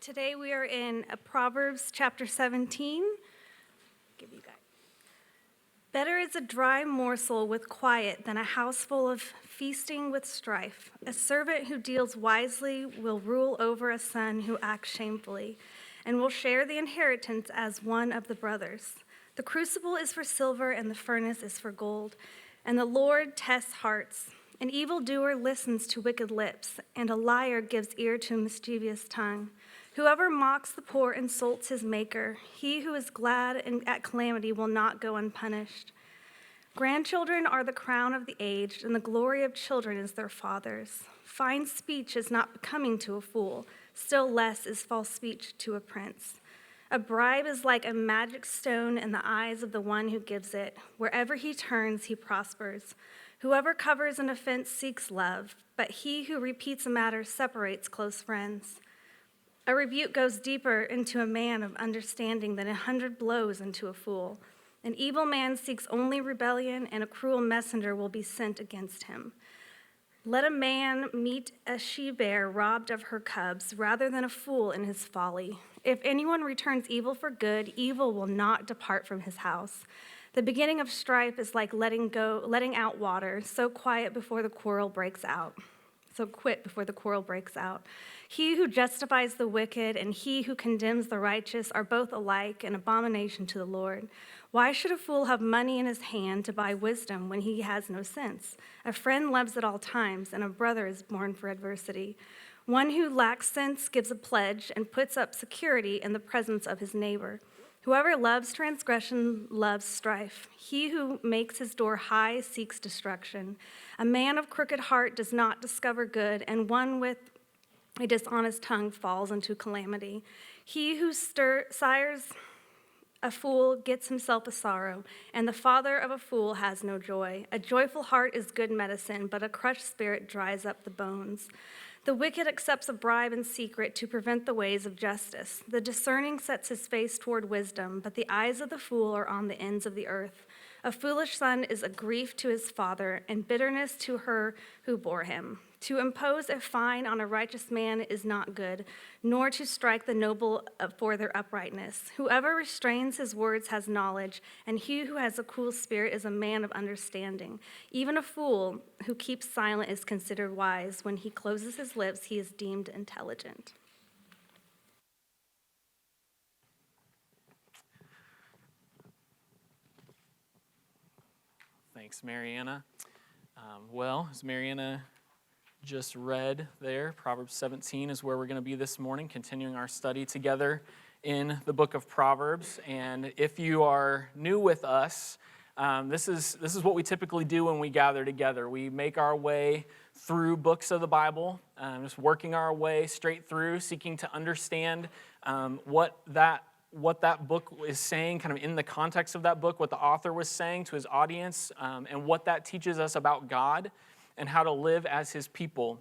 Today we are in Proverbs chapter 17. Give you guys. Better is a dry morsel with quiet than a house full of feasting with strife. A servant who deals wisely will rule over a son who acts shamefully, and will share the inheritance as one of the brothers. The crucible is for silver, and the furnace is for gold, and the Lord tests hearts. An evildoer listens to wicked lips, and a liar gives ear to a mischievous tongue. Whoever mocks the poor insults his maker. He who is glad at calamity will not go unpunished. Grandchildren are the crown of the aged, and the glory of children is their fathers. Fine speech is not becoming to a fool, still less is false speech to a prince. A bribe is like a magic stone in the eyes of the one who gives it. Wherever he turns, he prospers. Whoever covers an offense seeks love, but he who repeats a matter separates close friends. A rebuke goes deeper into a man of understanding than 100 blows into a fool. An evil man seeks only rebellion, and a cruel messenger will be sent against him. Let a man meet a she-bear robbed of her cubs rather than a fool in his folly. If anyone returns evil for good, evil will not depart from his house. The beginning of strife is like letting out water, so quit before the quarrel breaks out. He who justifies the wicked and he who condemns the righteous are both alike an abomination to the Lord. Why should a fool have money in his hand to buy wisdom when he has no sense? A friend loves at all times, and a brother is born for adversity. One who lacks sense gives a pledge and puts up security in the presence of his neighbor. Whoever loves transgression loves strife. He who makes his door high seeks destruction. A man of crooked heart does not discover good, and one with a dishonest tongue falls into calamity. He who sires a fool gets himself a sorrow, and the father of a fool has no joy. A joyful heart is good medicine, but a crushed spirit dries up the bones. The wicked accepts a bribe in secret to prevent the ways of justice. The discerning sets his face toward wisdom, but the eyes of the fool are on the ends of the earth. A foolish son is a grief to his father, and bitterness to her who bore him. To impose a fine on a righteous man is not good, nor to strike the noble for their uprightness. Whoever restrains his words has knowledge, and he who has a cool spirit is a man of understanding. Even a fool who keeps silent is considered wise. When he closes his lips, he is deemed intelligent. Thanks, Mariana. As Mariana just read there, Proverbs 17 is where we're going to be this morning, continuing our study together in the book of Proverbs. And if you are new with us, this is what we typically do when we gather together. We make our way through books of the Bible, just working our way straight through, seeking to understand what that book is saying, kind of in the context of that book, what the author was saying to his audience, and what that teaches us about God and how to live as his people.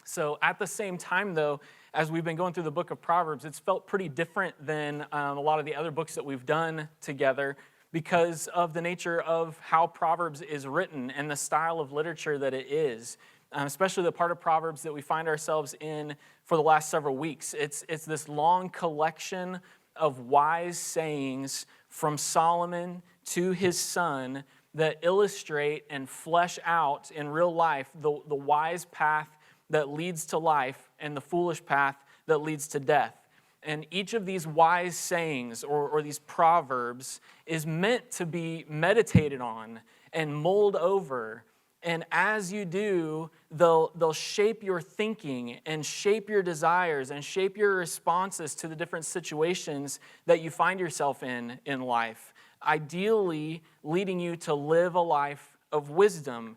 So at the same time, though, as we've been going through the book of Proverbs, it's felt pretty different than a lot of the other books that we've done together because of the nature of how Proverbs is written and the style of literature that it is, especially the part of Proverbs that we find ourselves in for the last several weeks. It's this long collection of wise sayings from Solomon to his son that illustrate and flesh out in real life the wise path that leads to life and the foolish path that leads to death. And each of these wise sayings or these proverbs is meant to be meditated on and mulled over. And as you do, they'll shape your thinking and shape your desires and shape your responses to the different situations that you find yourself in life. Ideally leading you to live a life of wisdom,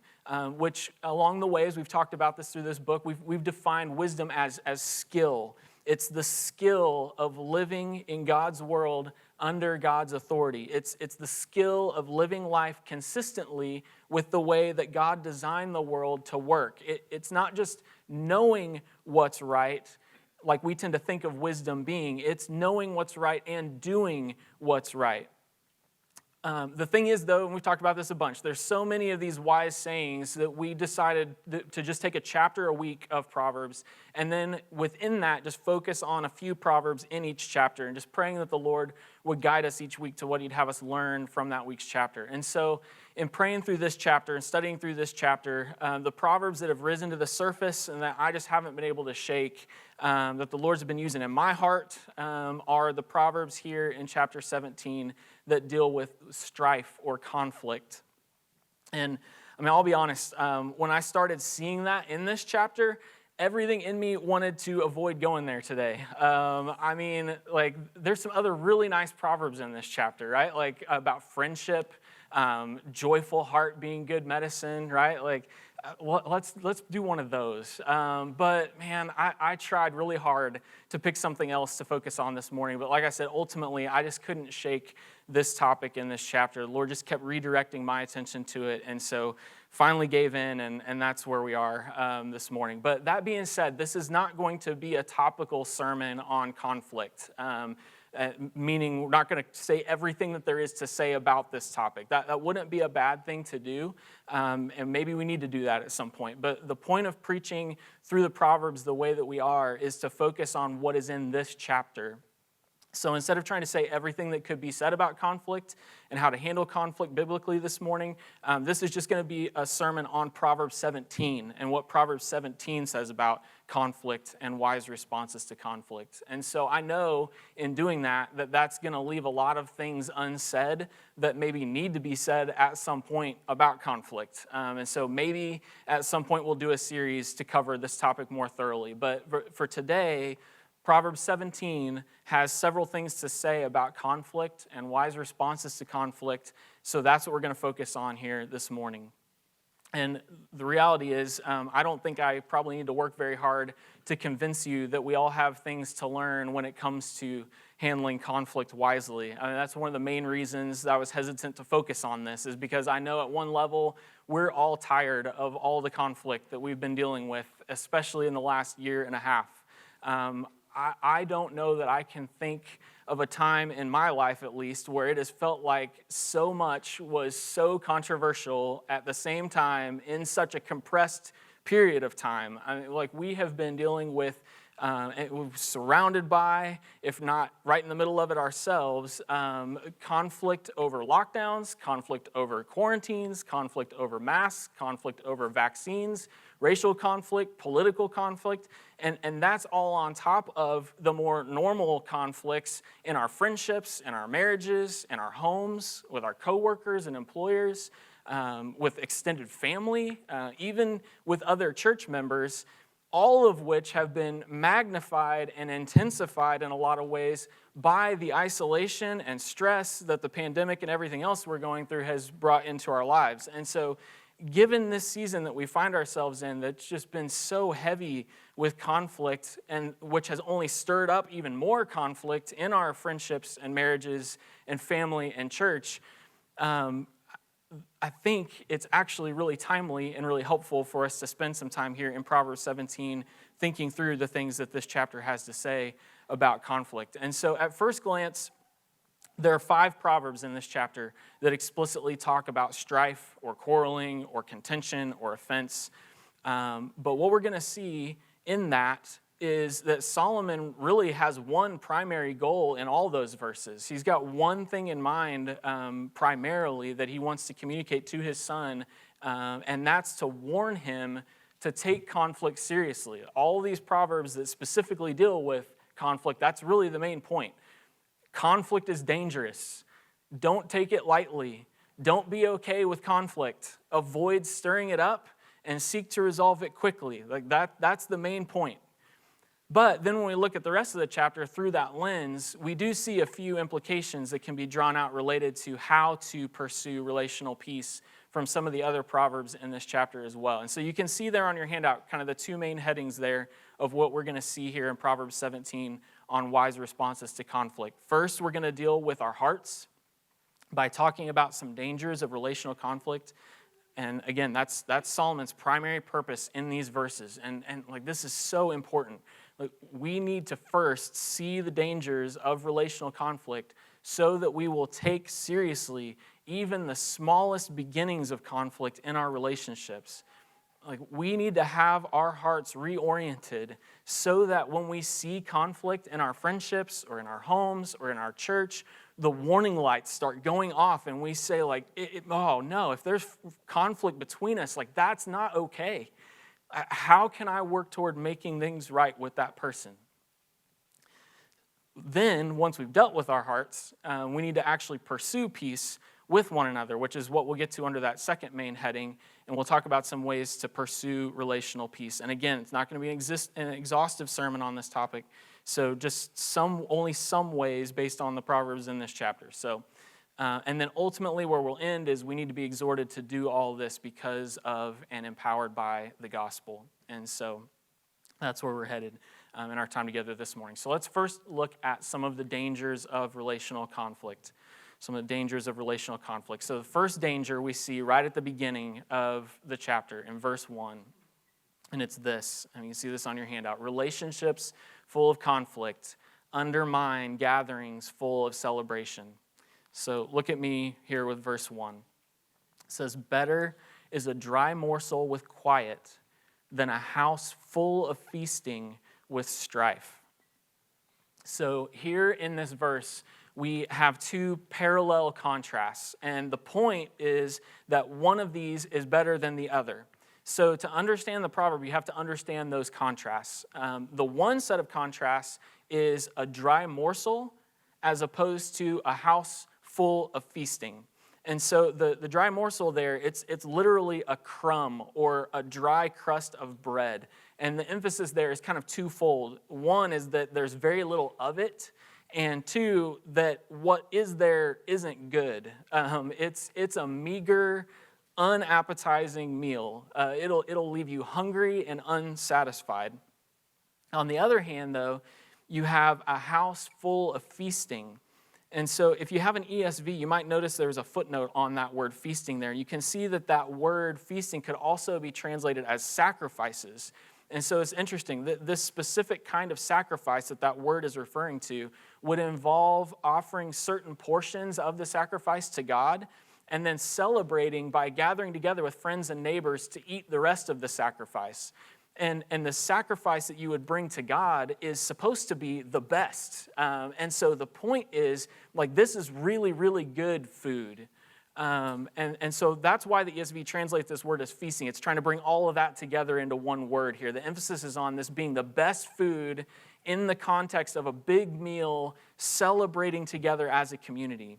which along the way, as we've talked about this through this book, we've defined wisdom as skill. It's the skill of living in God's world under God's authority. It's the skill of living life consistently with the way that God designed the world to work. It's not just knowing what's right, like we tend to think of wisdom being. It's knowing what's right and doing what's right. The thing is, though, and we've talked about this a bunch, there's so many of these wise sayings that we decided to just take a chapter a week of Proverbs, and then within that, just focus on a few Proverbs in each chapter, and just praying that the Lord would guide us each week to what He'd have us learn from that week's chapter. And so, in praying through this chapter and studying through this chapter, the Proverbs that have risen to the surface and that I just haven't been able to shake, that the Lord's been using in my heart, are the Proverbs here in chapter 17 that deal with strife or conflict. And I mean, I'll be honest, when I started seeing that in this chapter, everything in me wanted to avoid going there today. I mean, like, there's some other really nice Proverbs in this chapter, right? Like, about friendship, joyful heart being good medicine, right? Like, let's do one of those. But man, I tried really hard to pick something else to focus on this morning. But like I said, ultimately, I just couldn't shake this topic in this chapter. The Lord just kept redirecting my attention to it. And so finally gave in, and that's where we are this morning. But that being said, this is not going to be a topical sermon on conflict. Meaning we're not going to say everything that there is to say about this topic. That wouldn't be a bad thing to do, and maybe we need to do that at some point. But the point of preaching through the Proverbs the way that we are is to focus on what is in this chapter. So instead of trying to say everything that could be said about conflict and how to handle conflict biblically this morning, this is just going to be a sermon on Proverbs 17 and what Proverbs 17 says about conflict and wise responses to conflict. And so I know in doing that that's going to leave a lot of things unsaid that maybe need to be said at some point about conflict. And so maybe at some point we'll do a series to cover this topic more thoroughly. But for today, Proverbs 17 has several things to say about conflict and wise responses to conflict, so that's what we're going to focus on here this morning. And the reality is, I don't think I probably need to work very hard to convince you that we all have things to learn when it comes to handling conflict wisely. I mean, that's one of the main reasons that I was hesitant to focus on this, is because I know at one level we're all tired of all the conflict that we've been dealing with, especially in the last year and a half. I don't know that I can think of a time in my life, at least, where it has felt like so much was so controversial at the same time in such a compressed period of time. I mean, like, we have been dealing with, surrounded by, if not right in the middle of it ourselves, conflict over lockdowns, conflict over quarantines, conflict over masks, conflict over vaccines, racial conflict, political conflict, and that's all on top of the more normal conflicts in our friendships, in our marriages, in our homes, with our coworkers and employers, with extended family, even with other church members, all of which have been magnified and intensified in a lot of ways by the isolation and stress that the pandemic and everything else we're going through has brought into our lives. And so, given this season that we find ourselves in that's just been so heavy with conflict, and which has only stirred up even more conflict in our friendships and marriages and family and church, I think it's actually really timely and really helpful for us to spend some time here in Proverbs 17 thinking through the things that this chapter has to say about conflict. And so at first glance, there are 5 Proverbs in this chapter that explicitly talk about strife or quarreling or contention or offense. But what we're going to see in that is that Solomon really has one primary goal in all those verses. He's got one thing in mind primarily that he wants to communicate to his son, and that's to warn him to take conflict seriously. All these Proverbs that specifically deal with conflict, that's really the main point. Conflict is dangerous. Don't take it lightly. Don't be okay with conflict. Avoid stirring it up and seek to resolve it quickly. Like that's the main point. But then when we look at the rest of the chapter through that lens, we do see a few implications that can be drawn out related to how to pursue relational peace from some of the other Proverbs in this chapter as well. And so you can see there on your handout kind of the 2 main headings there of what we're going to see here in Proverbs 17 on wise responses to conflict. First, we're going to deal with our hearts by talking about some dangers of relational conflict. And again, that's Solomon's primary purpose in these verses. And like, this is so important. Like, we need to first see the dangers of relational conflict so that we will take seriously even the smallest beginnings of conflict in our relationships. Like, we need to have our hearts reoriented so that when we see conflict in our friendships or in our homes or in our church, the warning lights start going off and we say, like, oh no, if there's conflict between us, like, that's not okay. How can I work toward making things right with that person? Then, once we've dealt with our hearts, we need to actually pursue peace with one another, which is what we'll get to under that second main heading, and we'll talk about some ways to pursue relational peace. And again, it's not going to be an exhaustive sermon on this topic, so just only some ways based on the Proverbs in this chapter. So, and then ultimately where we'll end is we need to be exhorted to do all this because of and empowered by the gospel. And so that's where we're headed in our time together this morning. So let's first look at some of the dangers of relational conflict. Some of the dangers of relational conflict. So the first danger we see right at the beginning of the chapter in verse 1, and it's this, and you can see this on your handout. Relationships full of conflict undermine gatherings full of celebration. So look at me here with verse 1. It says, better is a dry morsel with quiet than a house full of feasting with strife. So here in this verse, we have two parallel contrasts, and the point is that one of these is better than the other. So to understand the proverb, you have to understand those contrasts. The one set of contrasts is a dry morsel as opposed to a house full of feasting. And so the dry morsel there, it's literally a crumb or a dry crust of bread. And the emphasis there is kind of twofold. One is that there's very little of it, and two, that what is there isn't good. It's a meager, unappetizing meal. It'll leave you hungry and unsatisfied. On the other hand, though, you have a house full of feasting. And so if you have an ESV, you might notice there's a footnote on that word feasting there. You can see that word feasting could also be translated as sacrifices. And so it's interesting that this specific kind of sacrifice that word is referring to would involve offering certain portions of the sacrifice to God and then celebrating by gathering together with friends and neighbors to eat the rest of the sacrifice. And the sacrifice that you would bring to God is supposed to be the best. And so the point is, like, this is really, really good food. And so that's why the ESV translates this word as feasting. It's trying to bring all of that together into one word here. The emphasis is on this being the best food in the context of a big meal, celebrating together as a community.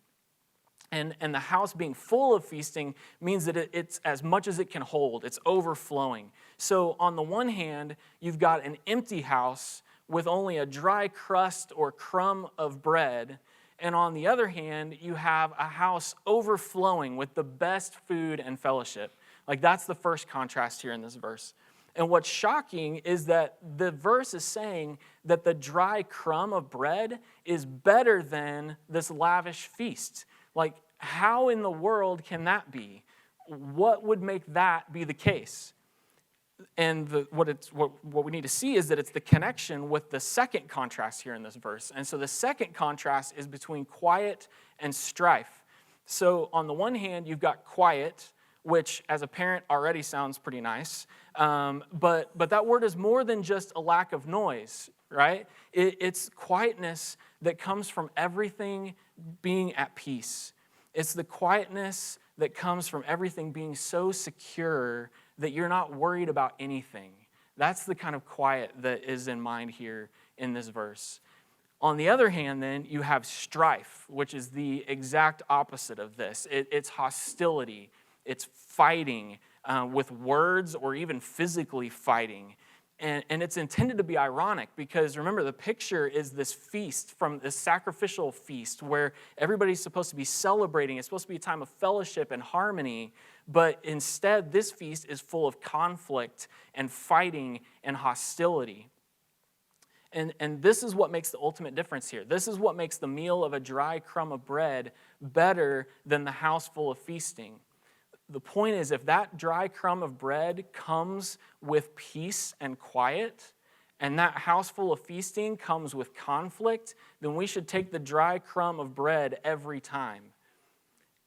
And the house being full of feasting means that it's as much as it can hold. It's overflowing. So on the one hand, you've got an empty house with only a dry crust or crumb of bread. And on the other hand, you have a house overflowing with the best food and fellowship. Like, that's the first contrast here in this verse. And what's shocking is that the verse is saying that the dry crumb of bread is better than this lavish feast. Like, how in the world can that be? What would make that be the case? And what we need to see is that it's the connection with the second contrast here in this verse. And so the second contrast is between quiet and strife. So on the one hand, you've got quiet, which as a parent already sounds pretty nice. But that word is more than just a lack of noise, right? It's quietness that comes from everything being at peace. It's the quietness that comes from everything being so secure that you're not worried about anything. That's the kind of quiet that is in mind here in this verse. On the other hand, then, you have strife, which is the exact opposite of this. It's hostility. It's fighting with words or even physically fighting. And it's intended to be ironic because, remember, the picture is this feast, from this sacrificial feast where everybody's supposed to be celebrating. It's supposed to be a time of fellowship and harmony. But instead, this feast is full of conflict and fighting and hostility. And this is what makes the ultimate difference here. This is what makes the meal of a dry crumb of bread better than the house full of feasting. The point is, if that dry crumb of bread comes with peace and quiet, and that house full of feasting comes with conflict, then we should take the dry crumb of bread every time.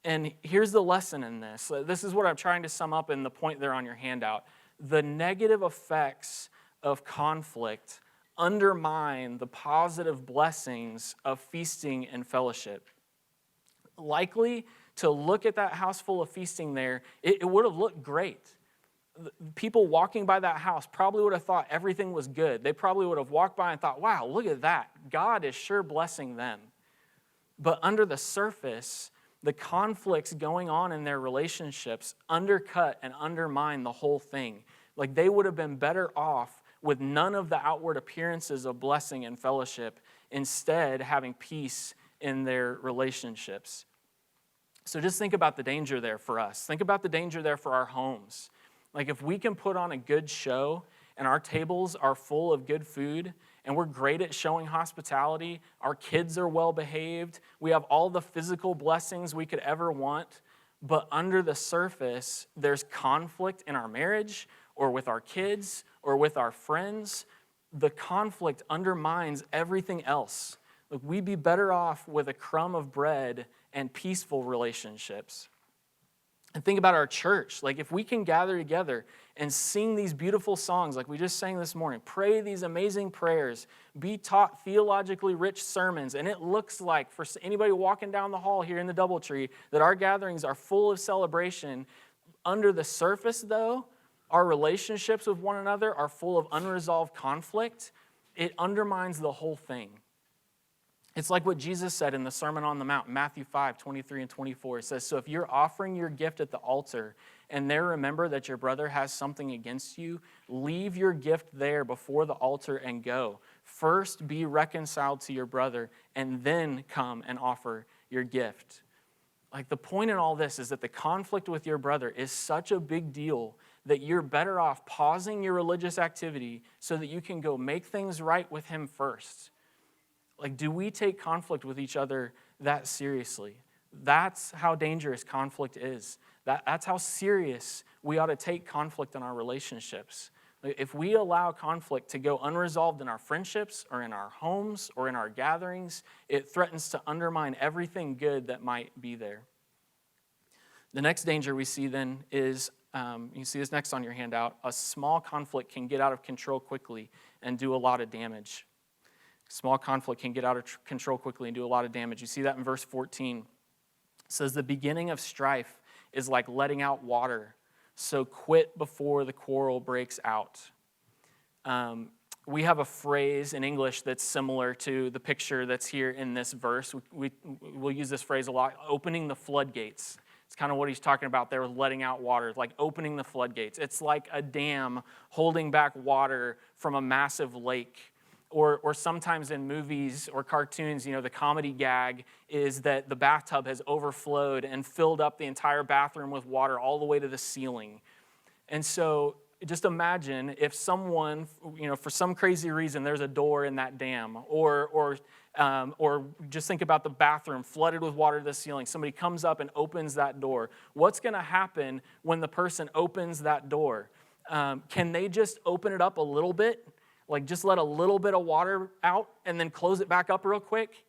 And here's the lesson in this. This is what I'm trying to sum up in the point there on your handout. The negative effects of conflict undermine the positive blessings of feasting and fellowship. Likely to look at that house full of feasting there, it would have looked great. People walking by that house probably would have thought everything was good. They probably would have walked by and thought, wow, look at that. God is sure blessing them. But under the surface, the conflicts going on in their relationships undercut and undermine the whole thing. Like they would have been better off with none of the outward appearances of blessing and fellowship, instead having peace in their relationships. So just think about the danger there for us. Think about the danger there for our homes. Like if we can put on a good show and our tables are full of good food and we're great at showing hospitality, our kids are well behaved, we have all the physical blessings we could ever want, but under the surface, there's conflict in our marriage or with our kids or with our friends, the conflict undermines everything else. Like we'd be better off with a crumb of bread and peaceful relationships. And think about our church. Like if we can gather together and sing these beautiful songs like we just sang this morning, pray these amazing prayers, be taught theologically rich sermons, and it looks like for anybody walking down the hall here in the Doubletree that our gatherings are full of celebration. Under the surface, though, our relationships with one another are full of unresolved conflict. It undermines the whole thing. It's like what Jesus said in the Sermon on the Mount, Matthew 5, 23 and 24. It says, so if you're offering your gift at the altar and there remember that your brother has something against you, leave your gift there before the altar and go. First be reconciled to your brother and then come and offer your gift. Like the point in all this is that the conflict with your brother is such a big deal that you're better off pausing your religious activity so that you can go make things right with him first. Like, do we take conflict with each other that seriously? That's how dangerous conflict is. That's how serious we ought to take conflict in our relationships. If we allow conflict to go unresolved in our friendships or in our homes or in our gatherings, it threatens to undermine everything good that might be there. The next danger we see then is, you see this next on your handout, a small conflict can get out of control quickly and do a lot of damage. Small conflict can get out of control quickly and do a lot of damage. You see that in verse 14. It says, the beginning of strife is like letting out water, so quit before the quarrel breaks out. We have a phrase in English that's similar to the picture that's here in this verse. We'll use this phrase a lot, opening the floodgates. It's kind of what he's talking about there with letting out water, like opening the floodgates. It's like a dam holding back water from a massive lake. Or sometimes in movies or cartoons, the comedy gag is that the bathtub has overflowed and filled up the entire bathroom with water all the way to the ceiling. And so just imagine if someone, for some crazy reason, there's a door in that dam, or just think about the bathroom flooded with water to the ceiling. Somebody comes up and opens that door. What's going to happen when the person opens that door? Can they just open it up a little bit? Like just let a little bit of water out and then close it back up real quick?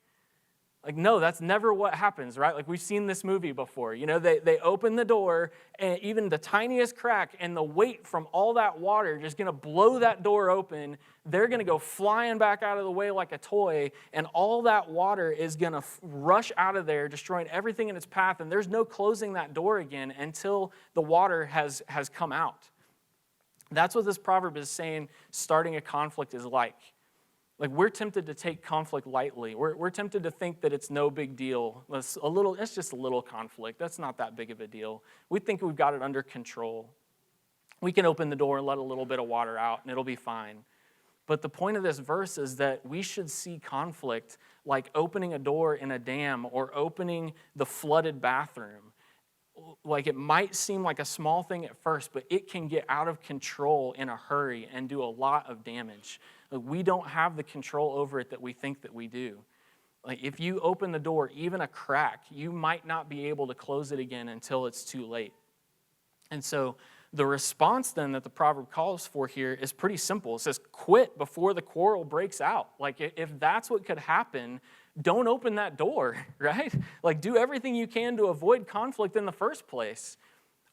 Like, no, that's never what happens, right? Like we've seen this movie before. They open the door and even the tiniest crack and the weight from all that water just going to blow that door open. They're going to go flying back out of the way like a toy, and all that water is going to rush out of there, destroying everything in its path, and there's no closing that door again until the water has come out. That's what this proverb is saying starting a conflict is like. Like we're tempted to take conflict lightly. We're tempted to think that it's no big deal. It's just a little conflict. That's not that big of a deal. We think we've got it under control. We can open the door and let a little bit of water out and it'll be fine. But the point of this verse is that we should see conflict like opening a door in a dam or opening the flooded bathroom. Like it might seem like a small thing at first, but it can get out of control in a hurry and do a lot of damage. Like we don't have the control over it that we think that we do. Like if you open the door even a crack, you might not be able to close it again until it's too late. And so The response then that the proverb calls for here is pretty simple. It says, quit before the quarrel breaks out. Like, if that's what could happen, don't open that door, right? Like, do everything you can to avoid conflict in the first place.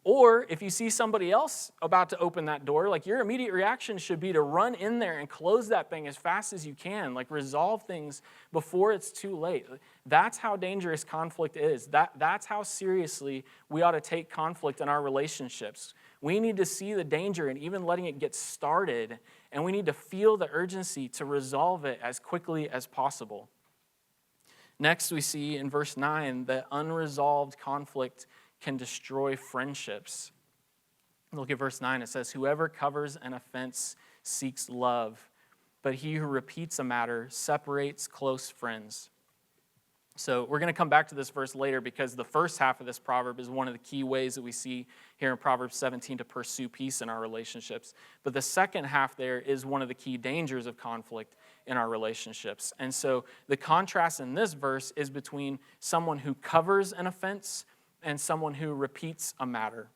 Or if you see somebody else about to open that door, like, your immediate reaction should be to run in there and close that thing as fast as you can. Like, resolve things before it's too late. That's how dangerous conflict is. That's how seriously we ought to take conflict in our relationships. We need to see the danger in even letting it get started, and we need to feel the urgency to resolve it as quickly as possible. Next, we see in verse 9 that unresolved conflict can destroy friendships. Look at verse 9. It says, whoever covers an offense seeks love, but he who repeats a matter separates close friends. So we're going to come back to this verse later because the first half of this proverb is one of the key ways that we see here in Proverbs 17 to pursue peace in our relationships. But the second half there is one of the key dangers of conflict in our relationships. And so the contrast in this verse is between someone who covers an offense and someone who repeats a matter.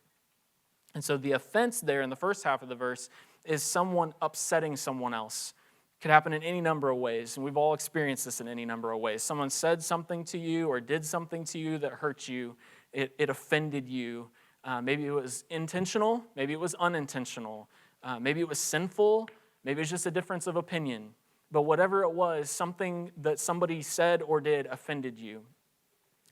And so the offense there in the first half of the verse is someone upsetting someone else. It could happen in any number of ways, and we've all experienced this in any number of ways. Someone said something to you or did something to you that hurt you. It offended you. Maybe it was intentional. Maybe it was unintentional. Maybe it was sinful. Maybe it was just a difference of opinion. But whatever it was, something that somebody said or did offended you.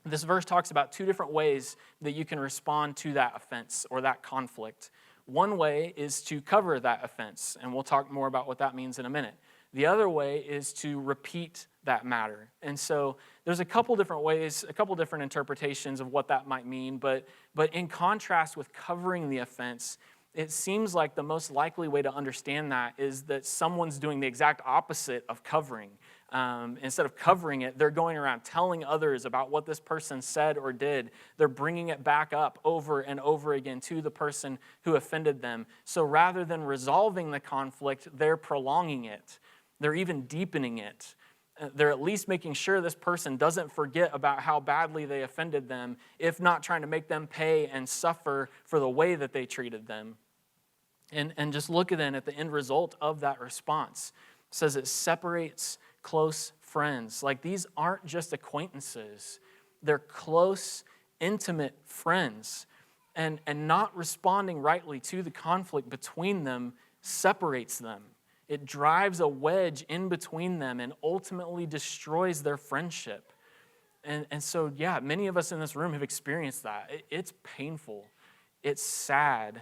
This verse talks about two different ways that you can respond to that offense or that conflict. One way is to cover that offense, and we'll talk more about what that means in a minute. The other way is to repeat that matter. And so there's a couple different ways, a couple different interpretations of what that might mean, but in contrast with covering the offense, it seems like the most likely way to understand that is that someone's doing the exact opposite of covering. Instead of covering it, they're going around telling others about what this person said or did. They're bringing it back up over and over again to the person who offended them. So rather than resolving the conflict, they're prolonging it. They're even deepening it. They're at least making sure this person doesn't forget about how badly they offended them, if not trying to make them pay and suffer for the way that they treated them. And just look at the end result of that response. It says it separates close friends. Like, these aren't just acquaintances. They're close, intimate friends. And not responding rightly to the conflict between them separates them. It drives a wedge in between them and ultimately destroys their friendship. And so, yeah, many of us in this room have experienced that. It's painful. It's sad.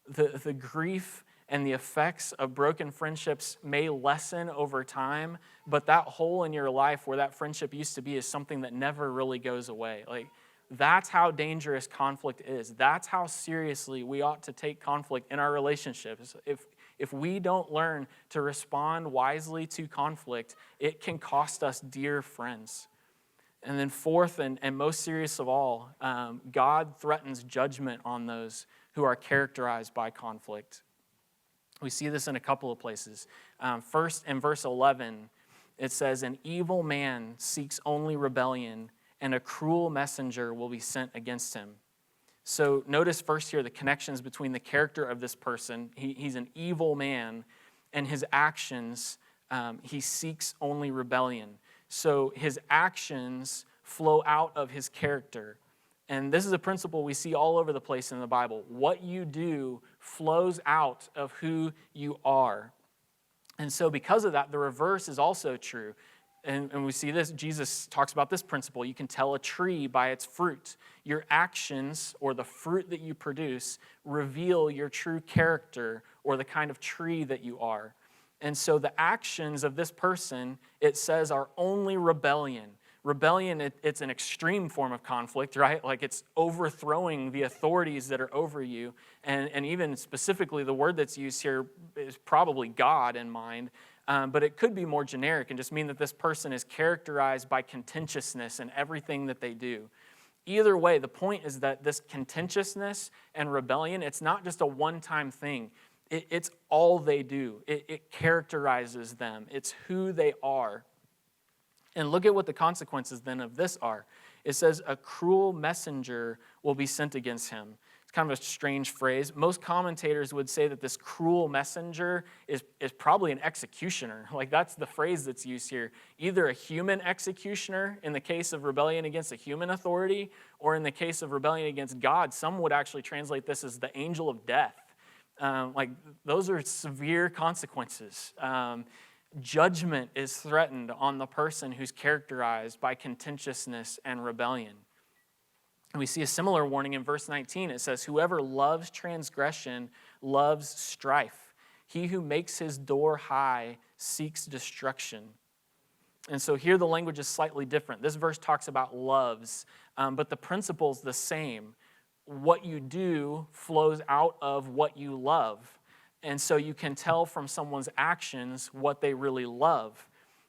The grief and the effects of broken friendships may lessen over time, but that hole in your life where that friendship used to be is something that never really goes away. Like, that's how dangerous conflict is. That's how seriously we ought to take conflict in our relationships. If we don't learn to respond wisely to conflict, it can cost us dear friends. And then fourth and most serious of all, God threatens judgment on those who are characterized by conflict. We see this in a couple of places. First, in verse 11, it says, an evil man seeks only rebellion, and a cruel messenger will be sent against him. So notice first here the connections between the character of this person. He's an evil man, and his actions, he seeks only rebellion. So his actions flow out of his character. And this is a principle we see all over the place in the Bible. What you do flows out of who you are. And so because of that, the reverse is also true. And we see this, Jesus talks about this principle. You can tell a tree by its fruit. Your actions, or the fruit that you produce, reveal your true character or the kind of tree that you are. And so the actions of this person, it says, are only rebellion. Rebellion, it's an extreme form of conflict, right? Like, it's overthrowing the authorities that are over you. And even specifically, the word that's used here is probably God in mind. But it could be more generic and just mean that this person is characterized by contentiousness in everything that they do. Either way, the point is that this contentiousness and rebellion, it's not just a one-time thing. It's all they do. It characterizes them. It's who they are. And look at what the consequences then of this are. It says a cruel messenger will be sent against him. It's kind of a strange phrase. Most commentators would say that this cruel messenger is probably an executioner. Like, that's the phrase that's used here. Either a human executioner in the case of rebellion against a human authority, or in the case of rebellion against God, some would actually translate this as the angel of death. Those are severe consequences. Judgment is threatened on the person who's characterized by contentiousness and rebellion. And we see a similar warning in verse 19. It says, "Whoever loves transgression loves strife. He who makes his door high seeks destruction." And so here the language is slightly different. This verse talks about loves, but the principle's the same. What you do flows out of what you love. And so you can tell from someone's actions what they really love.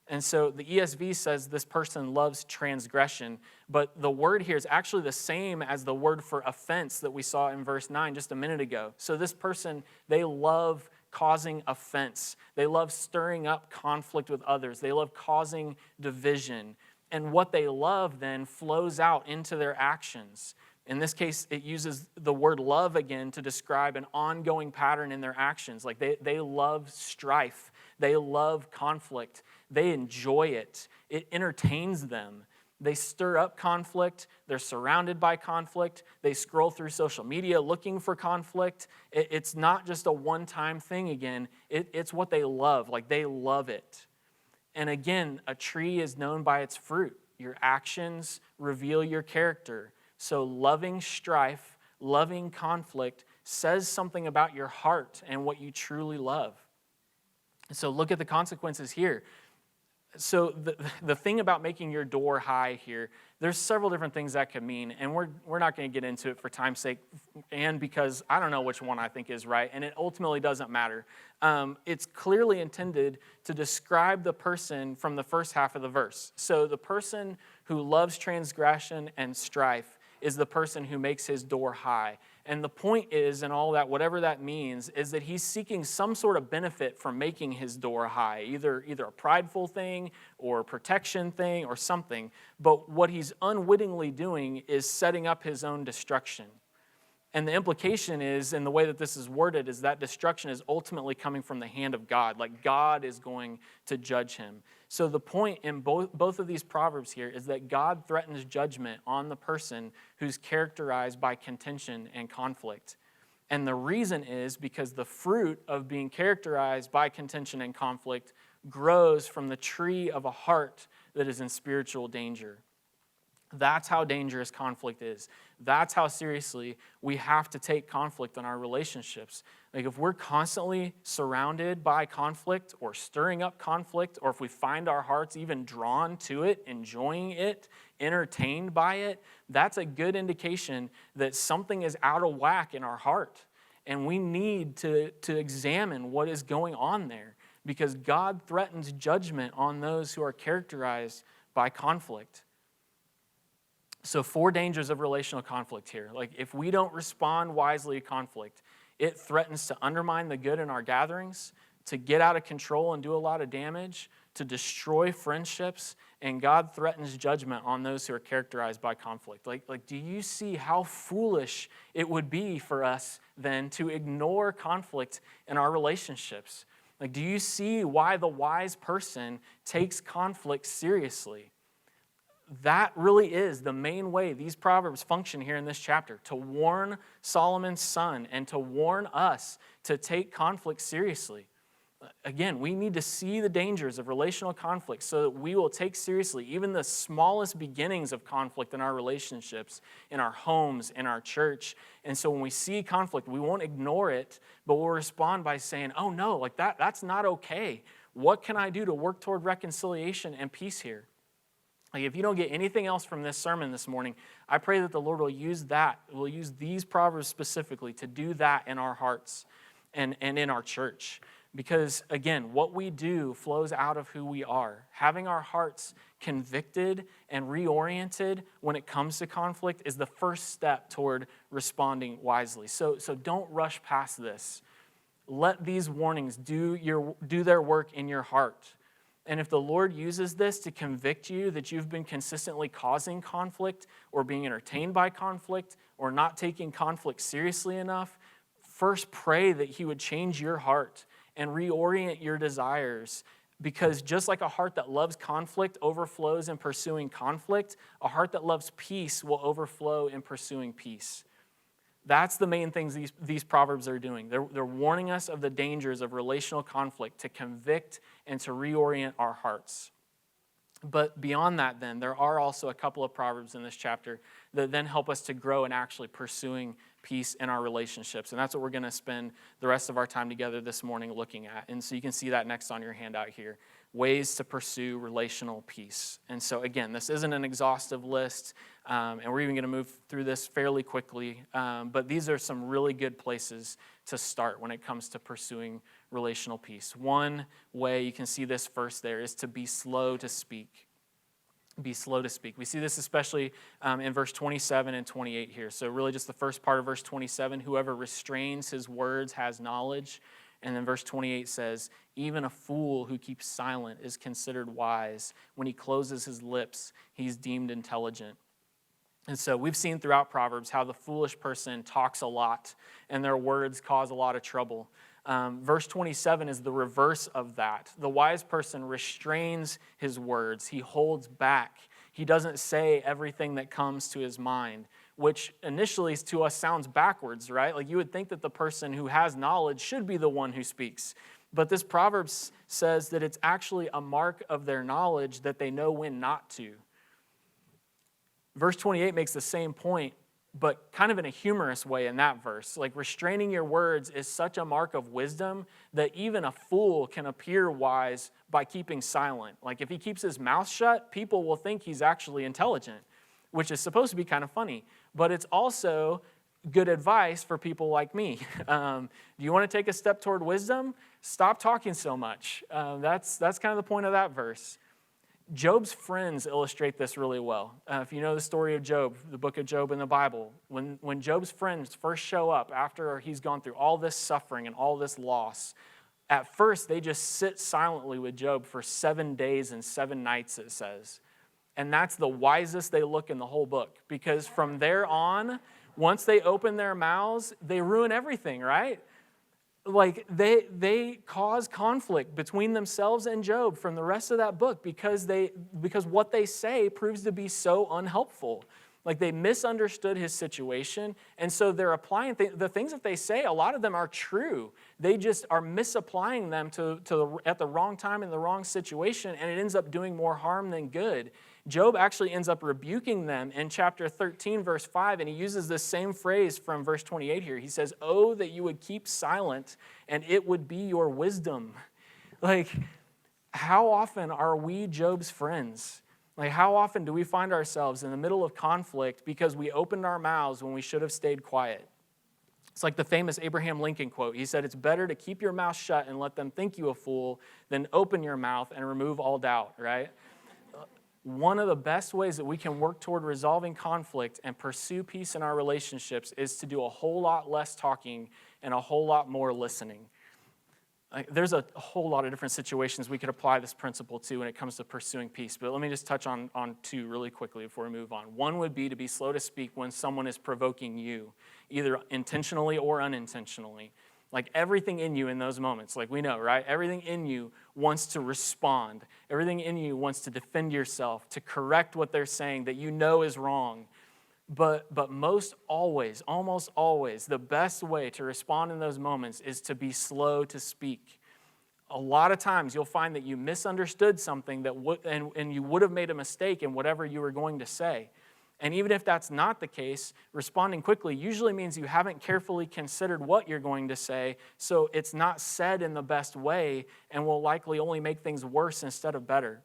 And so the ESV says this person loves transgression, but the word here is actually the same as the word for offense that we saw in verse 9 just a minute ago. So this person, they love causing offense. They love stirring up conflict with others. They love causing division. And what they love then flows out into their actions. In this case, it uses the word love again to describe an ongoing pattern in their actions. Like they love strife. They love conflict. They enjoy it. It entertains them. They stir up conflict. They're surrounded by conflict. They scroll through social media looking for conflict. It's not just a one-time thing again. It's what they love. Like, they love it. And again, a tree is known by its fruit. Your actions reveal your character. So loving strife, loving conflict says something about your heart and what you truly love. So look at the consequences here. So the thing about making your door high here, there's several different things that could mean, and we're not going to get into it for time's sake, and because I don't know which one I think is right, and it ultimately doesn't matter. It's clearly intended to describe the person from the first half of the verse. So the person who loves transgression and strife is the person who makes his door high. And the point is, and all that, whatever that means, is that he's seeking some sort of benefit from making his door high, either a prideful thing or a protection thing or something. But what he's unwittingly doing is setting up his own destruction. And the implication is, in the way that this is worded, is that destruction is ultimately coming from the hand of God. Like, God is going to judge him. So the point in both of these proverbs here is that God threatens judgment on the person who's characterized by contention and conflict. And the reason is because the fruit of being characterized by contention and conflict grows from the tree of a heart that is in spiritual danger. That's how dangerous conflict is. That's how seriously we have to take conflict in our relationships. Like, if we're constantly surrounded by conflict or stirring up conflict, or if we find our hearts even drawn to it, enjoying it, entertained by it, that's a good indication that something is out of whack in our heart. And we need to examine what is going on there, because God threatens judgment on those who are characterized by conflict. So 4 dangers of relational conflict here. Like, if we don't respond wisely to conflict, it threatens to undermine the good in our gatherings, to get out of control and do a lot of damage, to destroy friendships, and God threatens judgment on those who are characterized by conflict. Like, do you see how foolish it would be for us then to ignore conflict in our relationships? Like, do you see why the wise person takes conflict seriously? That really is the main way these proverbs function here in this chapter, to warn Solomon's son and to warn us to take conflict seriously. Again, we need to see the dangers of relational conflict so that we will take seriously even the smallest beginnings of conflict in our relationships, in our homes, in our church. And so when we see conflict, we won't ignore it, but we'll respond by saying, oh no, like that's not okay. What can I do to work toward reconciliation and peace here? Like, if you don't get anything else from this sermon this morning, I pray that the Lord will use these proverbs specifically to do that in our hearts and in our church. Because, again, what we do flows out of who we are. Having our hearts convicted and reoriented when it comes to conflict is the first step toward responding wisely. So don't rush past this. Let these warnings do their work in your heart. And if the Lord uses this to convict you that you've been consistently causing conflict or being entertained by conflict or not taking conflict seriously enough, first pray that he would change your heart and reorient your desires. Because just like a heart that loves conflict overflows in pursuing conflict, a heart that loves peace will overflow in pursuing peace. That's the main things these Proverbs are doing. They're warning us of the dangers of relational conflict to convict and to reorient our hearts. But beyond that, then, there are also a couple of Proverbs in this chapter that then help us to grow in actually pursuing peace in our relationships. And that's what we're going to spend the rest of our time together this morning looking at. And so you can see that next on your handout here. Ways to pursue relational peace. And so again, this isn't an exhaustive list, and we're even going to move through this fairly quickly. But these are some really good places to start when it comes to pursuing relational peace. One way you can see this first there is to be slow to speak. Be slow to speak. We see this especially in verse 27 and 28 here. So really just the first part of verse 27, whoever restrains his words has knowledge. And then verse 28 says, even a fool who keeps silent is considered wise. When he closes his lips, he's deemed intelligent. And so we've seen throughout Proverbs how the foolish person talks a lot and their words cause a lot of trouble. Verse 27 is the reverse of that. The wise person restrains his words. He holds back. He doesn't say everything that comes to his mind, which initially to us sounds backwards, right? Like you would think that the person who has knowledge should be the one who speaks. But this Proverbs says that it's actually a mark of their knowledge that they know when not to. Verse 28 makes the same point, but kind of in a humorous way in that verse. Like restraining your words is such a mark of wisdom that even a fool can appear wise by keeping silent. Like if he keeps his mouth shut, people will think he's actually intelligent, which is supposed to be kind of funny. But it's also good advice for people like me. Do you want to take a step toward wisdom? Stop talking so much. That's kind of the point of that verse. Job's friends illustrate this really well. If you know the story of Job, the book of Job in the Bible, when Job's friends first show up after he's gone through all this suffering and all this loss, at first they just sit silently with Job for 7 days and 7 nights, it says. And that's the wisest they look in the whole book, because from there on, once they open their mouths, they ruin everything, right? Like they cause conflict between themselves and Job from the rest of that book because what they say proves to be so unhelpful. Like they misunderstood his situation, and so they're applying the things that they say. A lot of them are true. They just are misapplying them at the wrong time in the wrong situation, and it ends up doing more harm than good. Job actually ends up rebuking them in chapter 13, verse 5, and he uses this same phrase from verse 28 here. He says, "Oh, that you would keep silent, and it would be your wisdom." Like, how often are we Job's friends? Like, how often do we find ourselves in the middle of conflict because we opened our mouths when we should have stayed quiet? It's like the famous Abraham Lincoln quote. He said, "It's better to keep your mouth shut and let them think you a fool than open your mouth and remove all doubt," right? One of the best ways that we can work toward resolving conflict and pursue peace in our relationships is to do a whole lot less talking and a whole lot more listening. There's a whole lot of different situations we could apply this principle to when it comes to pursuing peace, but let me just touch on 2 really quickly before we move on. One would be to be slow to speak when someone is provoking you, either intentionally or unintentionally. Like everything in you in those moments, like we know, right? Everything in you wants to respond. Everything in you wants to defend yourself, to correct what they're saying that you know is wrong. But most always, almost always, the best way to respond in those moments is to be slow to speak. A lot of times you'll find that you misunderstood something and you would have made a mistake in whatever you were going to say. And even if that's not the case, responding quickly usually means you haven't carefully considered what you're going to say, so it's not said in the best way and will likely only make things worse instead of better.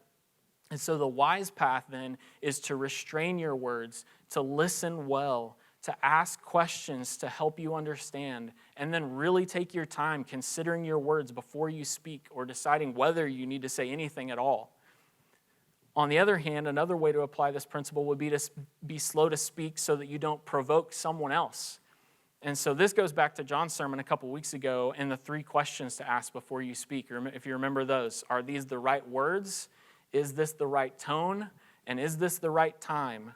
And so the wise path then is to restrain your words, to listen well, to ask questions to help you understand, and then really take your time considering your words before you speak or deciding whether you need to say anything at all. On the other hand, another way to apply this principle would be to be slow to speak so that you don't provoke someone else. And so this goes back to John's sermon a couple weeks ago and the 3 questions to ask before you speak. If you remember those, are these the right words? Is this the right tone? And is this the right time?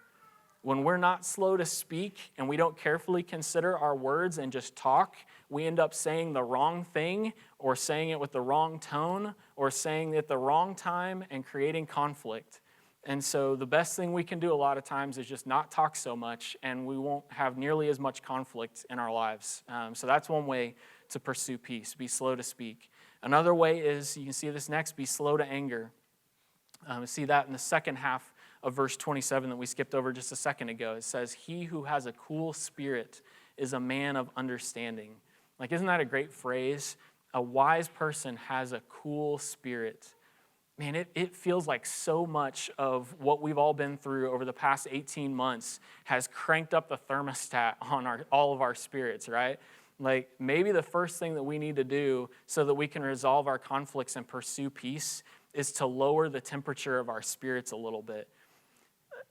When we're not slow to speak and we don't carefully consider our words and just talk, we end up saying the wrong thing or saying it with the wrong tone or saying it at the wrong time and creating conflict. And so the best thing we can do a lot of times is just not talk so much, and we won't have nearly as much conflict in our lives. So that's one way to pursue peace, be slow to speak. Another way is, you can see this next, be slow to anger. See that in the second half of verse 27 that we skipped over just a second ago. It says, he who has a cool spirit is a man of understanding. Like, isn't that a great phrase? A wise person has a cool spirit. Man, it feels like so much of what we've all been through over the past 18 months has cranked up the thermostat on all of our spirits, right? Like, maybe the first thing that we need to do so that we can resolve our conflicts and pursue peace is to lower the temperature of our spirits a little bit.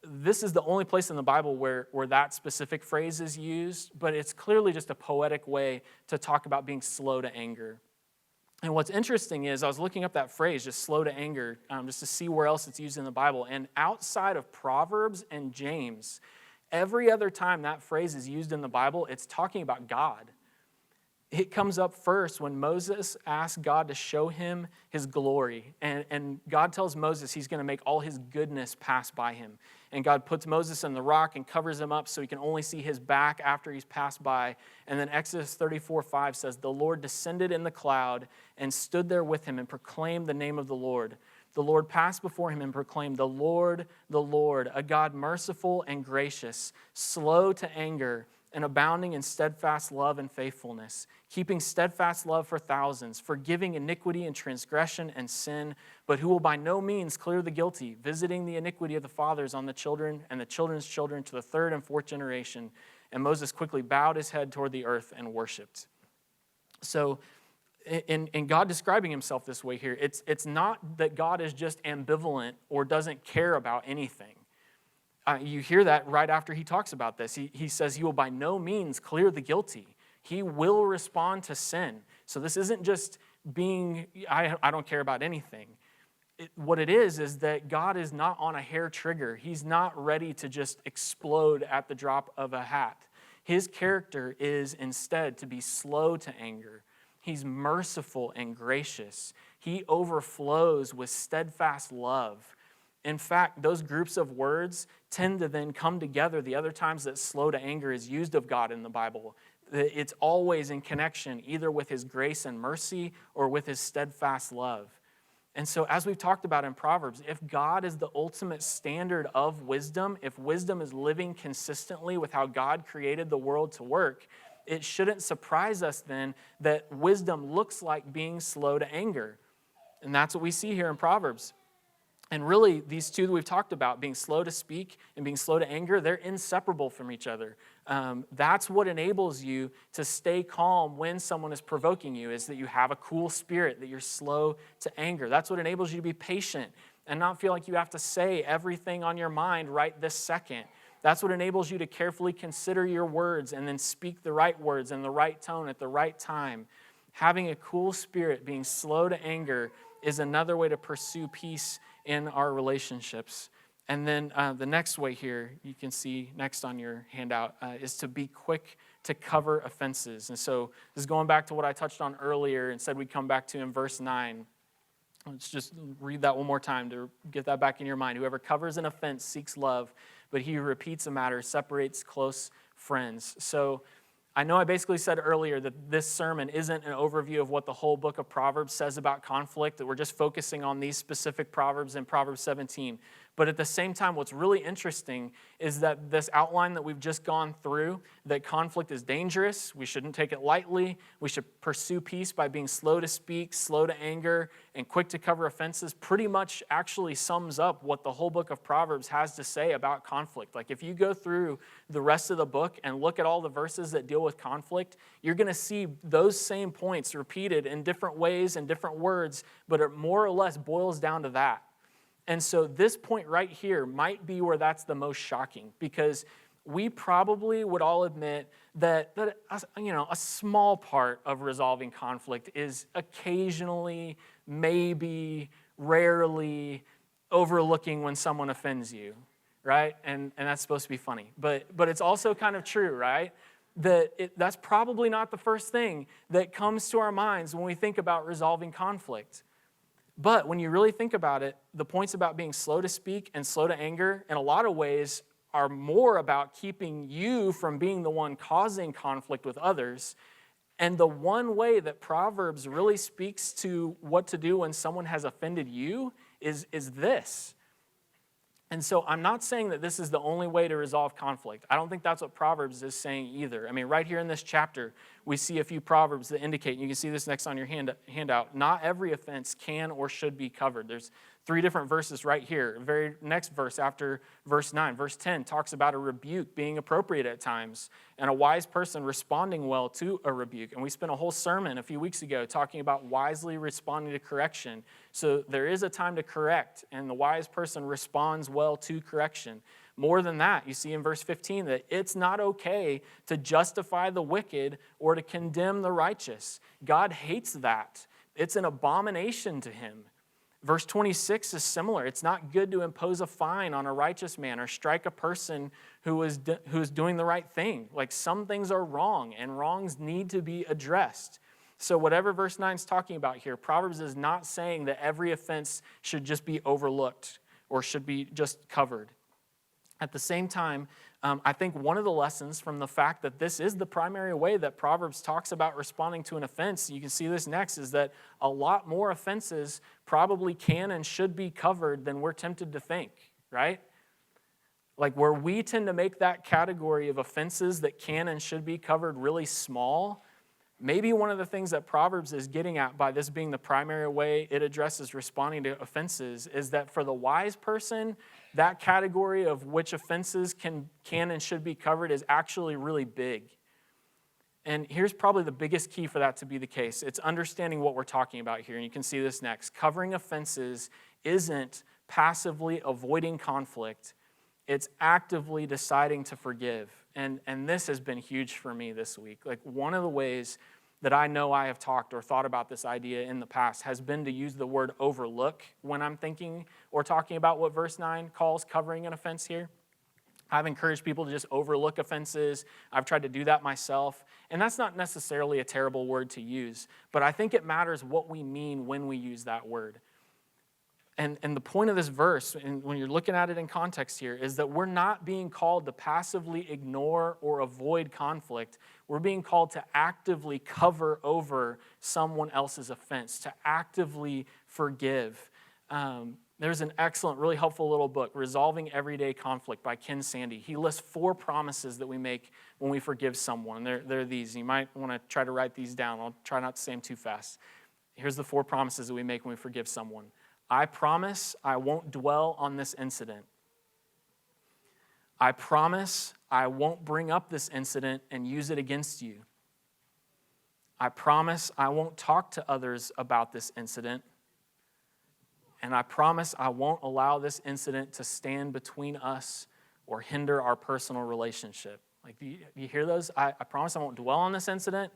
This is the only place in the Bible where that specific phrase is used, but it's clearly just a poetic way to talk about being slow to anger. And what's interesting is I was looking up that phrase, just slow to anger, just to see where else it's used in the Bible. And outside of Proverbs and James, every other time that phrase is used in the Bible, it's talking about God. It comes up first when Moses asks God to show him his glory. And God tells Moses he's going to make all his goodness pass by him. And God puts Moses in the rock and covers him up so he can only see his back after he's passed by. And then Exodus 34:5 says, the Lord descended in the cloud and stood there with him and proclaimed the name of the Lord. The Lord passed before him and proclaimed, the Lord, a God merciful and gracious, slow to anger, and abounding in steadfast love and faithfulness, keeping steadfast love for thousands, forgiving iniquity and transgression and sin, but who will by no means clear the guilty, visiting the iniquity of the fathers on the children and the children's children to the 3rd and 4th generation. And Moses quickly bowed his head toward the earth and worshiped. So in God describing himself this way here, it's not that God is just ambivalent or doesn't care about anything. You hear that right after he talks about this. He says he will by no means clear the guilty. He will respond to sin. So this isn't just being, I don't care about anything. What it is that God is not on a hair trigger. He's not ready to just explode at the drop of a hat. His character is instead to be slow to anger. He's merciful and gracious. He overflows with steadfast love. In fact, those groups of words tend to then come together the other times that slow to anger is used of God in the Bible. It's always in connection either with his grace and mercy or with his steadfast love. And so as we've talked about in Proverbs, if God is the ultimate standard of wisdom, if wisdom is living consistently with how God created the world to work, it shouldn't surprise us then that wisdom looks like being slow to anger. And that's what we see here in Proverbs. And really, these two that we've talked about, being slow to speak and being slow to anger, they're inseparable from each other. That's what enables you to stay calm when someone is provoking you, is that you have a cool spirit, that you're slow to anger. That's what enables you to be patient and not feel like you have to say everything on your mind right this second. That's what enables you to carefully consider your words and then speak the right words in the right tone at the right time. Having a cool spirit, being slow to anger, is another way to pursue peace in our relationships. And then the next way here, you can see next on your handout, is to be quick to cover offenses. And so this is going back to what I touched on earlier and said we'd come back to in verse 9. Let's just read that one more time to get that back in your mind. Whoever covers an offense seeks love, but he who repeats a matter separates close friends. So I know I basically said earlier that this sermon isn't an overview of what the whole book of Proverbs says about conflict, that we're just focusing on these specific Proverbs in Proverbs 17. But at the same time, what's really interesting is that this outline that we've just gone through, that conflict is dangerous, we shouldn't take it lightly, we should pursue peace by being slow to speak, slow to anger, and quick to cover offenses, pretty much actually sums up what the whole book of Proverbs has to say about conflict. Like if you go through the rest of the book and look at all the verses that deal with conflict, you're going to see those same points repeated in different ways and different words, but it more or less boils down to that. And so this point right here might be where that's the most shocking, because we probably would all admit that a small part of resolving conflict is occasionally, maybe, rarely overlooking when someone offends you, right? And that's supposed to be funny. But it's also kind of true, right? That's probably not the first thing that comes to our minds when we think about resolving conflict. But when you really think about it, the points about being slow to speak and slow to anger, in a lot of ways, are more about keeping you from being the one causing conflict with others. And the one way that Proverbs really speaks to what to do when someone has offended you is this. And so I'm not saying that this is the only way to resolve conflict. I don't think that's what Proverbs is saying either. I mean, right here in this chapter, we see a few Proverbs that indicate, and you can see this next on your handout, not every offense can or should be covered. There's 3 different verses right here. The very next verse after verse 9, verse 10, talks about a rebuke being appropriate at times and a wise person responding well to a rebuke. And we spent a whole sermon a few weeks ago talking about wisely responding to correction. So there is a time to correct, and the wise person responds well to correction. More than that, you see in verse 15 that it's not okay to justify the wicked or to condemn the righteous. God hates that. It's an abomination to him. Verse 26 is similar. It's not good to impose a fine on a righteous man or strike a person who is doing the right thing. Like, some things are wrong, and wrongs need to be addressed. So whatever verse 9 is talking about here, Proverbs is not saying that every offense should just be overlooked or should be just covered. At the same time, I think one of the lessons from the fact that this is the primary way that Proverbs talks about responding to an offense, you can see this next, is that a lot more offenses probably can and should be covered than we're tempted to think, right? Like, where we tend to make that category of offenses that can and should be covered really small, maybe one of the things that Proverbs is getting at by this being the primary way it addresses responding to offenses is that for the wise person, that category of which offenses can and should be covered is actually really big. And here's probably the biggest key for that to be the case. It's understanding what we're talking about here, and you can see this next. Covering offenses isn't passively avoiding conflict. It's actively deciding to forgive. And this has been huge for me this week. Like, one of the ways that I know I have talked or thought about this idea in the past has been to use the word overlook when I'm thinking or talking about what verse 9 calls covering an offense here. I've encouraged people to just overlook offenses. I've tried to do that myself. And that's not necessarily a terrible word to use, but I think it matters what we mean when we use that word. And the point of this verse, and when you're looking at it in context here, is that we're not being called to passively ignore or avoid conflict. We're being called to actively cover over someone else's offense, to actively forgive. There's an excellent, really helpful little book, Resolving Everyday Conflict by Ken Sande. He lists 4 promises that we make when we forgive someone. They're these. You might want to try to write these down. I'll try not to say them too fast. Here's the 4 promises that we make when we forgive someone. I promise I won't dwell on this incident. I promise I won't bring up this incident and use it against you. I promise I won't talk to others about this incident. And I promise I won't allow this incident to stand between us or hinder our personal relationship. Like, do you hear those? I promise I won't dwell on this incident,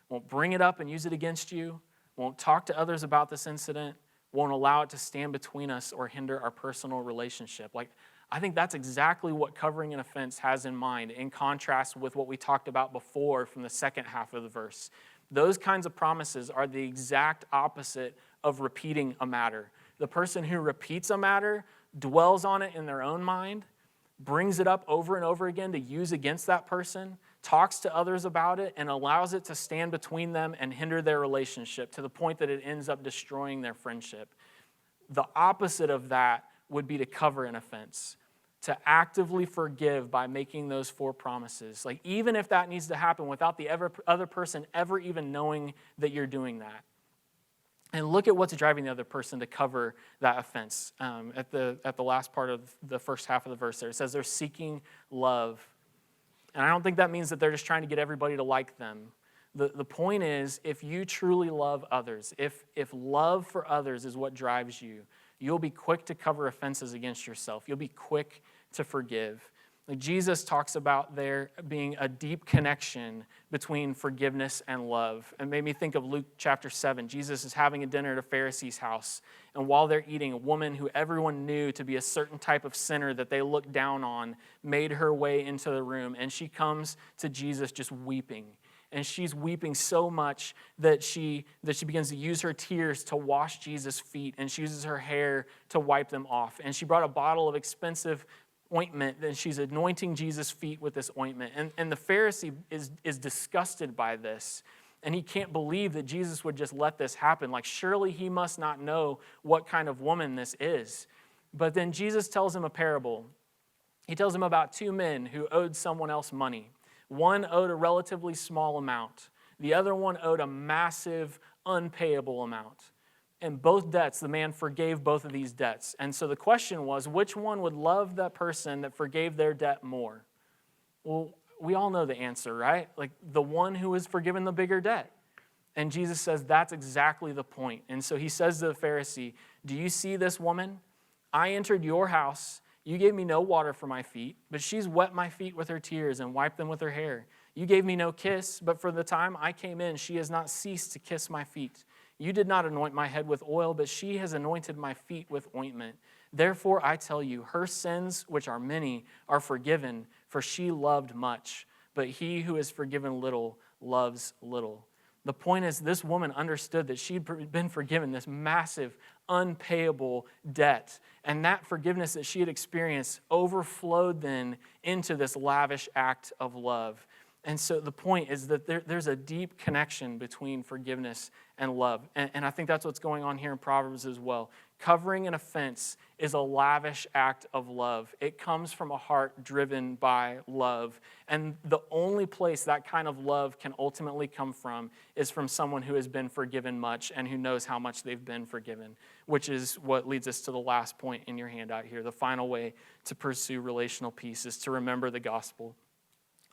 won't bring it up and use it against you, won't talk to others about this incident, won't allow it to stand between us or hinder our personal relationship. Like, I think that's exactly what covering an offense has in mind, in contrast with what we talked about before from the second half of the verse. Those kinds of promises are the exact opposite of repeating a matter. The person who repeats a matter dwells on it in their own mind, brings it up over and over again to use against that person, talks to others about it, and allows it to stand between them and hinder their relationship to the point that it ends up destroying their friendship. The opposite of that would be to cover an offense, to actively forgive by making those 4 promises. Like, even if that needs to happen without the other person ever even knowing that you're doing that. And look at what's driving the other person to cover that offense. At the last part of the first half of the verse there, it says they're seeking love. And I don't think that means that they're just trying to get everybody to like them. The point is, if you truly love others, if love for others is what drives you, you'll be quick to cover offenses against yourself. You'll be quick to forgive. Like Jesus talks about there being a deep connection between forgiveness and love. And made me think of Luke chapter 7. Jesus is having a dinner at a Pharisee's house. And while they're eating, a woman who everyone knew to be a certain type of sinner that they looked down on made her way into the room. And she comes to Jesus just weeping. And she's weeping so much that she begins to use her tears to wash Jesus' feet. And she uses her hair to wipe them off. And she brought a bottle of expensive ointment, and she's anointing Jesus' feet with this ointment. And the Pharisee is disgusted by this, and he can't believe that Jesus would just let this happen. Like, surely he must not know what kind of woman this is. But then Jesus tells him a parable. He tells him about two men who owed someone else money. One owed a relatively small amount. The other one owed a massive, unpayable amount. And both debts, the man forgave both of these debts. And so the question was, which one would love that person that forgave their debt more? Well, we all know the answer, right? Like the one who was forgiven the bigger debt. And Jesus says that's exactly the point. And so he says to the Pharisee, do you see this woman? I entered your house. You gave me no water for my feet, but she's wet my feet with her tears and wiped them with her hair. You gave me no kiss, but for the time I came in, she has not ceased to kiss my feet. You did not anoint my head with oil, but she has anointed my feet with ointment. Therefore, I tell you, her sins, which are many, are forgiven, for she loved much. But he who is forgiven little loves little. The point is, this woman understood that she'd been forgiven this massive, unpayable debt. And that forgiveness that she had experienced overflowed then into this lavish act of love. And so the point is that there's a deep connection between forgiveness and love. And I think that's what's going on here in Proverbs as well. Covering an offense is a lavish act of love. It comes from a heart driven by love. And the only place that kind of love can ultimately come from is from someone who has been forgiven much and who knows how much they've been forgiven, which is what leads us to the last point in your handout here. The final way to pursue relational peace is to remember the gospel.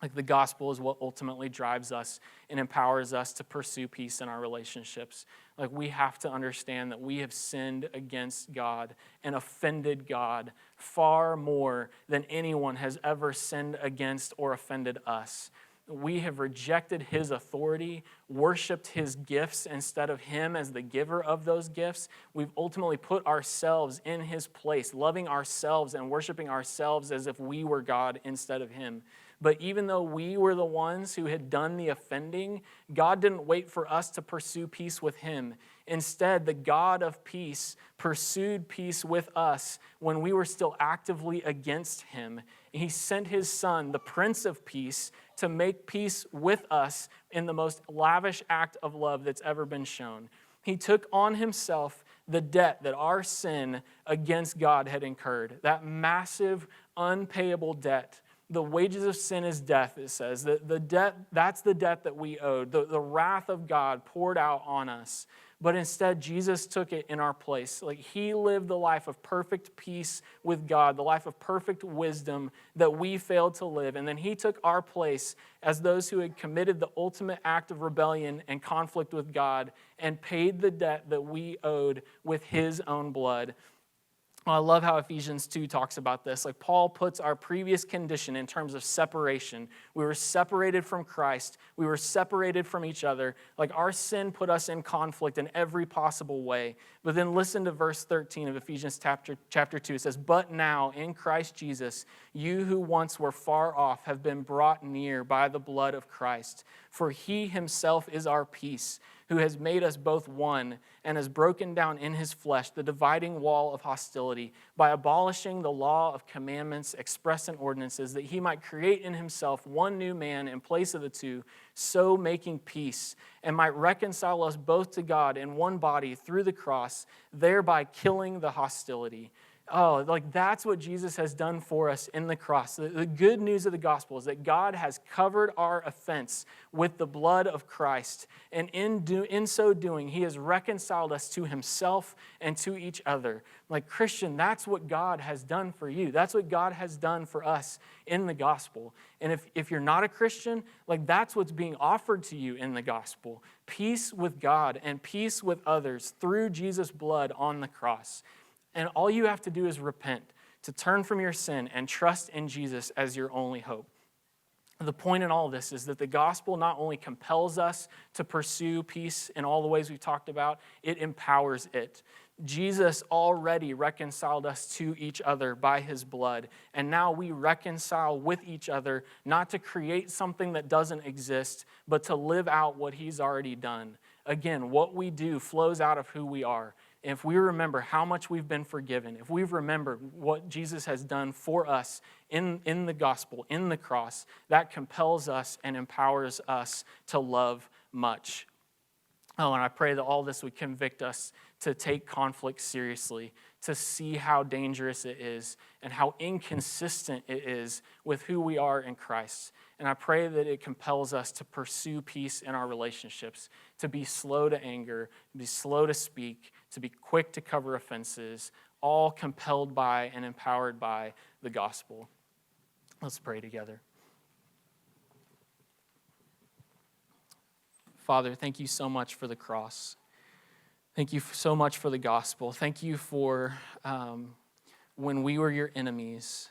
Like the gospel is what ultimately drives us and empowers us to pursue peace in our relationships. Like we have to understand that we have sinned against God and offended God far more than anyone has ever sinned against or offended us. We have rejected his authority, worshiped his gifts instead of him as the giver of those gifts. We've ultimately put ourselves in his place, loving ourselves and worshiping ourselves as if we were God instead of him. But even though we were the ones who had done the offending, God didn't wait for us to pursue peace with him. Instead, the God of peace pursued peace with us when we were still actively against him. He sent his son, the Prince of Peace, to make peace with us in the most lavish act of love that's ever been shown. He took on himself the debt that our sin against God had incurred, that massive, unpayable debt. The wages of sin is death, it says. The debt, that's the debt that we owed, the wrath of God poured out on us. But instead, Jesus took it in our place. Like he lived the life of perfect peace with God, the life of perfect wisdom that we failed to live. And then he took our place as those who had committed the ultimate act of rebellion and conflict with God and paid the debt that we owed with his own blood. I love how Ephesians 2 talks about this. Like Paul puts our previous condition in terms of separation. We were separated from Christ. We were separated from each other. Like our sin put us in conflict in every possible way. But then listen to verse 13 of Ephesians chapter 2. It says, "But now in Christ Jesus, you who once were far off have been brought near by the blood of Christ. For he himself is our peace, who has made us both one and has broken down in his flesh the dividing wall of hostility by abolishing the law of commandments expressed in ordinances, that he might create in himself one new man in place of the two, so making peace, and might reconcile us both to God in one body through the cross, thereby killing the hostility." Oh, like that's what Jesus has done for us in the cross. The good news of the gospel is that God has covered our offense with the blood of Christ. And in so doing, he has reconciled us to himself and to each other. Like Christian, that's what God has done for you. That's what God has done for us in the gospel. And if you're not a Christian, like that's what's being offered to you in the gospel. Peace with God and peace with others through Jesus' blood on the cross. And all you have to do is repent. to turn from your sin and trust in Jesus as your only hope. The point in all of this is that the gospel not only compels us to pursue peace in all the ways we've talked about, it empowers it. Jesus already reconciled us to each other by his blood, and now we reconcile with each other, not to create something that doesn't exist, but to live out what he's already done. Again, what we do flows out of who we are. If we remember how much we've been forgiven, if we've remembered what Jesus has done for us in the gospel, in the cross, that compels us and empowers us to love much. Oh, and I pray that all this would convict us to take conflict seriously, to see how dangerous it is and how inconsistent it is with who we are in Christ. And I pray that it compels us to pursue peace in our relationships, to be slow to anger, to be slow to speak, to be quick to cover offenses, all compelled by and empowered by the gospel. Let's pray together. Father, thank you so much for the cross. Thank you so much for the gospel. Thank you for when we were your enemies,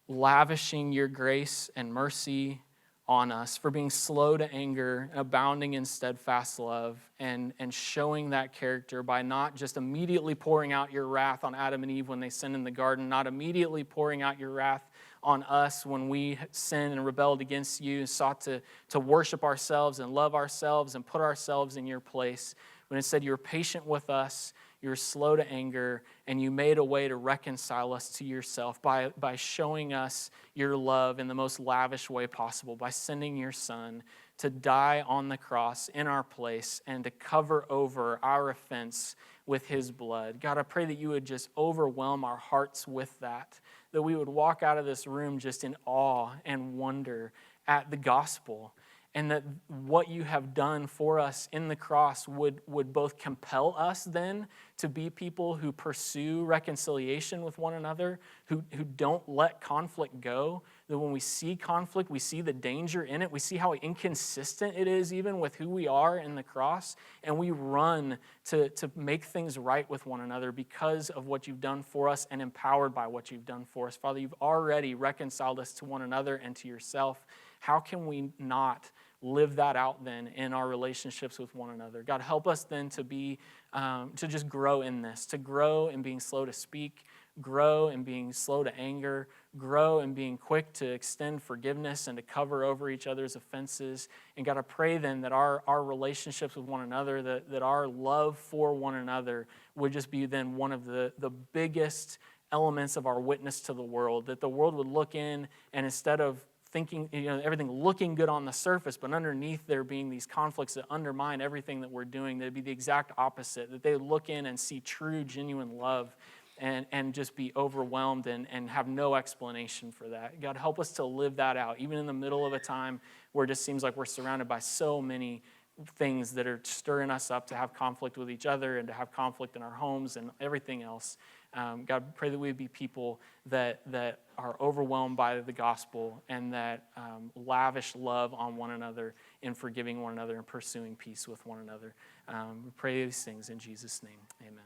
lavishing your grace and mercy on us, for being slow to anger, abounding in steadfast love, and showing that character by not just immediately pouring out your wrath on Adam and Eve when they sinned in the garden, not immediately pouring out your wrath on us when we sinned and rebelled against you and sought to worship ourselves and love ourselves and put ourselves in your place. But instead, you were patient with us, you were slow to anger, and you made a way to reconcile us to yourself by showing us your love in the most lavish way possible, by sending your Son to die on the cross in our place and to cover over our offense with his blood. God, I pray that you would just overwhelm our hearts with that we would walk out of this room just in awe and wonder at the gospel, and that what you have done for us in the cross would both compel us then to be people who pursue reconciliation with one another, who don't let conflict go, that when we see conflict, we see the danger in it, we see how inconsistent it is even with who we are in the cross, and we run to make things right with one another because of what you've done for us and empowered by what you've done for us. Father, you've already reconciled us to one another and to yourself. How can we not live that out then in our relationships with one another? God, help us then to be, to just grow in this, to grow in being slow to speak, grow in being slow to anger, grow in being quick to extend forgiveness and to cover over each other's offenses. And God, I pray then that our relationships with one another, that our love for one another would just be then one of the biggest elements of our witness to the world, that the world would look in and instead of thinking, everything looking good on the surface, but underneath there being these conflicts that undermine everything that we're doing, that'd be the exact opposite, that they look in and see true, genuine love and just be overwhelmed and have no explanation for that. God, help us to live that out, even in the middle of a time where it just seems like we're surrounded by so many things that are stirring us up to have conflict with each other and to have conflict in our homes and everything else. God, pray that we would be people that are overwhelmed by the gospel and that lavish love on one another in forgiving one another and pursuing peace with one another. We pray these things in Jesus' name. Amen.